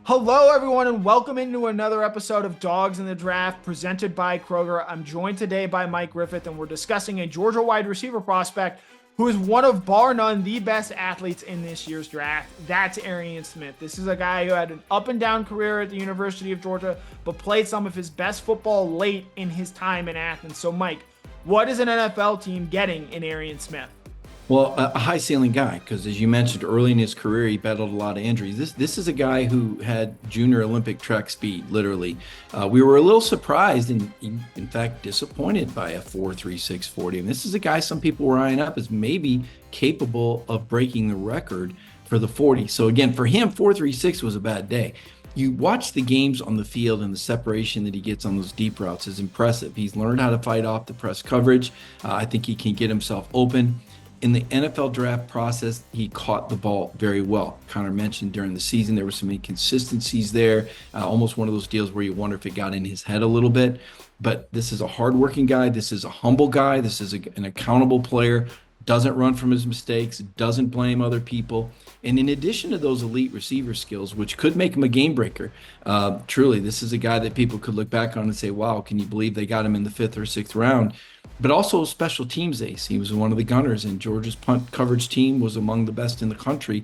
Hello, everyone, and welcome into another episode of Dogs in the Draft presented by Kroger. I'm joined today by Mike Griffith, and we're discussing a Georgia wide receiver prospect who is one of, bar none, the best athletes in this year's draft. That's Arian Smith. This is a guy who had an up and down career at the University of Georgia, but played some of his best football late in his time in Athens. So, Mike, what is an NFL team getting in Arian Smith? Well, a high ceiling guy, because as you mentioned early in his career, he battled a lot of injuries. This is a guy who had junior Olympic track speed, literally. We were a little surprised and, in fact, disappointed by a 4.36 40. And this is a guy some people were eyeing up as maybe capable of breaking the record for the 40. So again, for him, 4.36 was a bad day. You watch the games on the field and the separation that he gets on those deep routes is impressive. He's learned how to fight off the press coverage. I think he can get himself open. In the NFL draft process, he caught the ball very well. Connor mentioned during the season, there were some inconsistencies there, almost one of those deals where you wonder if it got in his head a little bit. But this is a hardworking guy. This is a humble guy. This is an accountable player. Doesn't run from his mistakes, doesn't blame other people. And in addition to those elite receiver skills, which could make him a game breaker, truly, this is a guy that people could look back on and say, wow, can you believe they got him in the 5th or 6th round? But also a special teams ace. He was one of the gunners, and Georgia's punt coverage team was among the best in the country.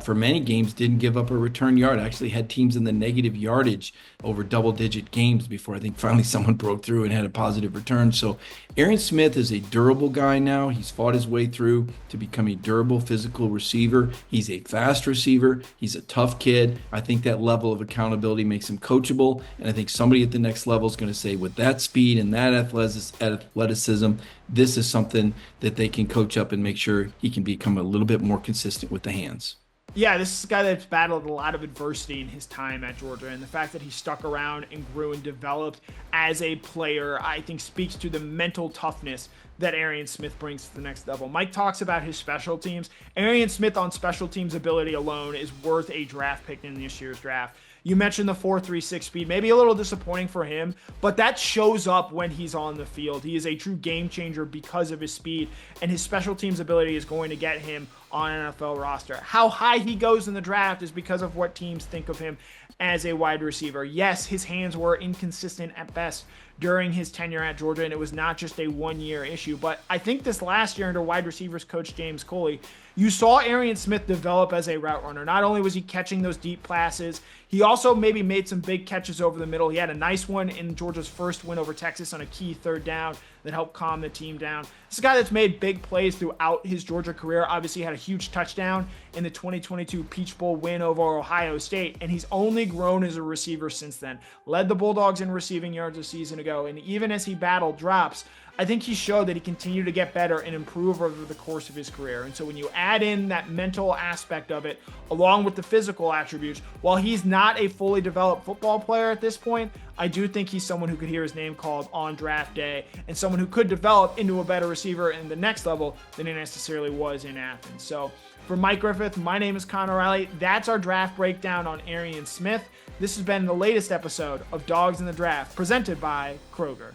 For many games, didn't give up a return yard. Actually had teams in the negative yardage over double-digit games before I think finally someone broke through and had a positive return. So Arian Smith is a durable guy now. He's fought his way through to become a durable physical receiver. He's a fast receiver. He's a tough kid. I think that level of accountability makes him coachable, and I think somebody at the next level is going to say, with that speed and that athleticism, this is something that they can coach up and make sure he can become a little bit more consistent with the hands. Yeah, this is a guy that's battled a lot of adversity in his time at Georgia, and the fact that he stuck around and grew and developed as a player, I think, speaks to the mental toughness that Arian Smith brings to the next level. Mike talks about his special teams. Arian Smith on special teams ability alone is worth a draft pick in this year's draft. You mentioned the 4.36 speed, maybe a little disappointing for him, but that shows up when he's on the field. He is a true game changer because of his speed, and his special teams ability is going to get him on an NFL roster. How high he goes in the draft is because of what teams think of him as a wide receiver. Yes, his hands were inconsistent at best during his tenure at Georgia, and it was not just a one-year issue. But I think this last year under wide receivers coach James Coley, you saw Arian Smith develop as a route runner. Not only was he catching those deep passes, he also maybe made some big catches over the middle. He had a nice one in Georgia's first win over Texas on a key 3rd down that helped calm the team down. This is a guy that's made big plays throughout his Georgia career. Obviously had a huge touchdown in the 2022 Peach Bowl win over Ohio State, and he's only grown as a receiver since then. Led the Bulldogs in receiving yards a season ago, and even as he battled drops, I think he showed that he continued to get better and improve over the course of his career. And so when you add in that mental aspect of it, along with the physical attributes, while he's not a fully developed football player at this point, I do think he's someone who could hear his name called on draft day and someone who could develop into a better receiver in the next level than he necessarily was in Athens. So for Mike Griffith, my name is Connor Riley. That's our draft breakdown on Arian Smith. This has been the latest episode of Dogs in the Draft presented by Kroger.